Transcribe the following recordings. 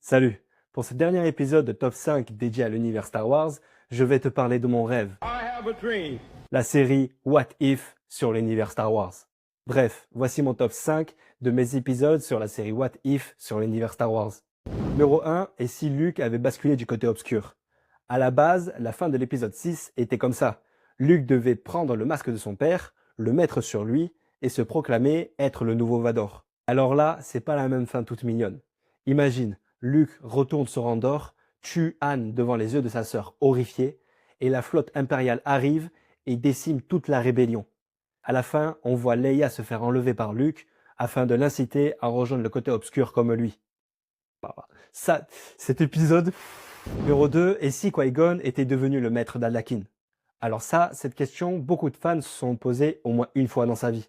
Salut! Pour ce dernier épisode de Top 5 dédié à l'univers Star Wars, je vais te parler de mon rêve, la série What If sur l'univers Star Wars. Bref, voici mon top 5 de mes épisodes sur la série What If sur l'univers Star Wars. Numéro 1, et si Luke avait basculé du côté obscur? À la base, la fin de l'épisode 6 était comme ça. Luke devait prendre le masque de son père, le mettre sur lui et se proclamer être le nouveau Vador. Alors là, c'est pas la même fin toute mignonne. Imagine, Luke retourne sur Andorre, tue Han devant les yeux de sa sœur horrifiée, et la flotte impériale arrive et décime toute la rébellion. À la fin, on voit Leia se faire enlever par Luke afin de l'inciter à rejoindre le côté obscur comme lui. Ça, cet épisode. Numéro 2, et si Qui-Gon était devenu le maître d'Anakin? Alors ça, cette question, beaucoup de fans se sont posés au moins une fois dans sa vie.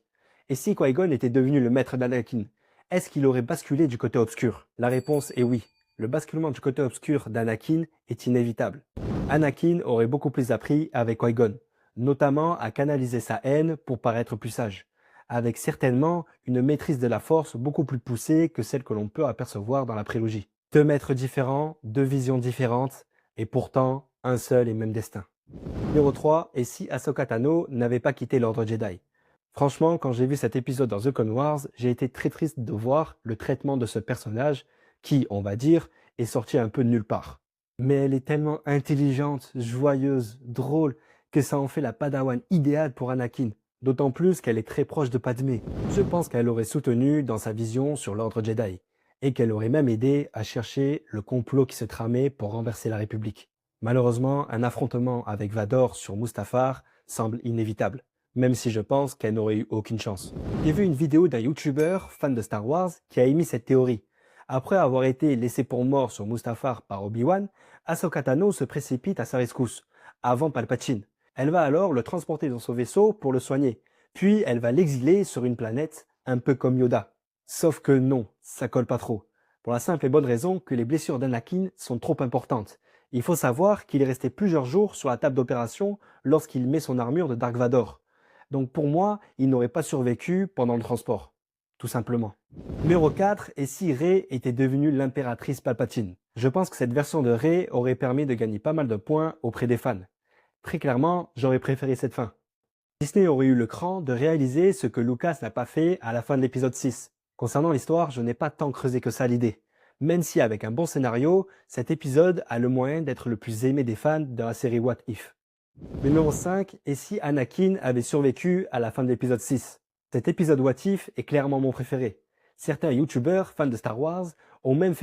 Et si Qui-Gon était devenu le maître d'Anakin, est-ce qu'il aurait basculé du côté obscur? La réponse est oui. Le basculement du côté obscur d'Anakin est inévitable. Anakin aurait beaucoup plus appris avec Qui-Gon, notamment à canaliser sa haine pour paraître plus sage, avec certainement une maîtrise de la force beaucoup plus poussée que celle que l'on peut apercevoir dans la prélogie. Deux maîtres différents, deux visions différentes, et pourtant un seul et même destin. Numéro 3, et si Ahsoka Tano n'avait pas quitté l'Ordre Jedi? Franchement, quand j'ai vu cet épisode dans The Clone Wars, j'ai été très triste de voir le traitement de ce personnage qui, on va dire, est sorti un peu de nulle part. Mais elle est tellement intelligente, joyeuse, drôle, que ça en fait la padawan idéale pour Anakin. D'autant plus qu'elle est très proche de Padmé. Je pense qu'elle l'aurait soutenu dans sa vision sur l'Ordre Jedi, et qu'elle aurait même aidé à chercher le complot qui se tramait pour renverser la République. Malheureusement, un affrontement avec Vador sur Mustafar semble inévitable, même si je pense qu'elle n'aurait eu aucune chance. J'ai vu une vidéo d'un YouTuber, fan de Star Wars, qui a émis cette théorie. Après avoir été laissé pour mort sur Mustafar par Obi-Wan, Ahsoka Tano se précipite à sa rescousse, avant Palpatine. Elle va alors le transporter dans son vaisseau pour le soigner, puis elle va l'exiler sur une planète, un peu comme Yoda. Sauf que non, ça colle pas trop. Pour la simple et bonne raison que les blessures d'Anakin sont trop importantes. Il faut savoir qu'il est resté plusieurs jours sur la table d'opération lorsqu'il met son armure de Dark Vador. Donc pour moi, il n'aurait pas survécu pendant le transport. Tout simplement. Numéro 4, et si Rey était devenue l'impératrice Palpatine? Je pense que cette version de Rey aurait permis de gagner pas mal de points auprès des fans. Très clairement, j'aurais préféré cette fin. Disney aurait eu le cran de réaliser ce que Lucas n'a pas fait à la fin de l'épisode 6. Concernant l'histoire, je n'ai pas tant creusé que ça l'idée. Même si avec un bon scénario, cet épisode a le moyen d'être le plus aimé des fans de la série What If. Numéro 5, et si Anakin avait survécu à la fin de l'épisode 6? Cet épisode What If est clairement mon préféré. Certains youtubeurs fans de Star Wars ont même fait